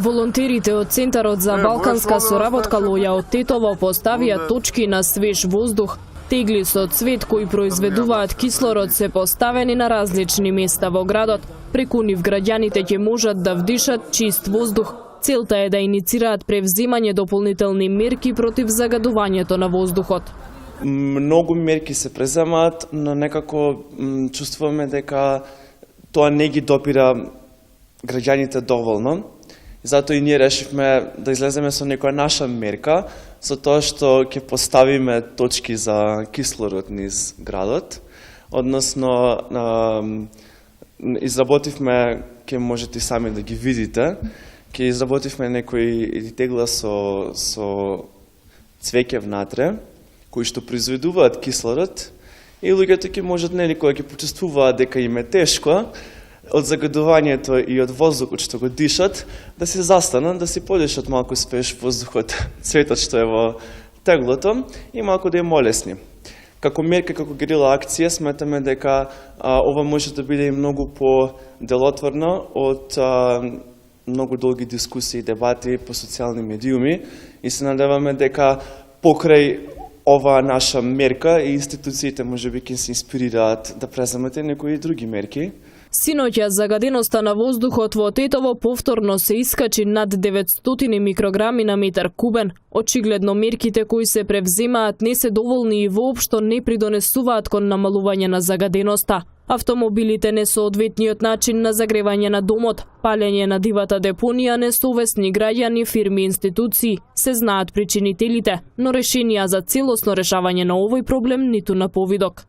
Волонтерите од Центарот за балканска соработка Лоја од Тетово поставија точки на свеж воздух. Тегли со цвет кои произведуваат кислород се поставени на различни места во градот. Преку нив граѓаните ќе можат да вдишат чист воздух. Целта е да иницираат превземање дополнителни мерки против загадувањето на воздухот. Многу мерки се преземаат, но некако чувствуваме дека тоа не ги допира граѓаните доволно. Затоа и ние решивме да излеземе со некоја наша мерка, со тоа што ќе поставиме точки за кислород низ градот. Односно, изработивме, ќе можете сами да ги видите, ќе изработивме некои тегла со цвеќе внатре, кои што произведуваат кислород, и луѓето ќе можат, кога ќе почувствуваат дека им е тешко, од загадувањето и од воздухот што го дишат, да се застанат, да си подишат малку свеж воздух од цветот што е во теглото и малку да им олесни. Како мерка, како герила акција, сметаме дека ова може да биде и многу по-делотворно од многу долги дискусии и дебати по социјални медиуми и се надеваме дека покрај ова наша мерка и институциите можеби ќе се инспирираат да преземат некои други мерки. Синоќа загаденоста на воздухот во Тетово повторно се искачи над 900 микрограми на метар кубен. Очигледно мерките кои се превземаат не се доволни и воопшто не придонесуваат кон намалување на загаденоста. Автомобилите не со одветниот начин на загревање на домот, палење на дивата депонија, несовесни граѓани, фирми и институции. Се знаат причинителите, но решенија за целосно решавање на овој проблем ниту на повидок.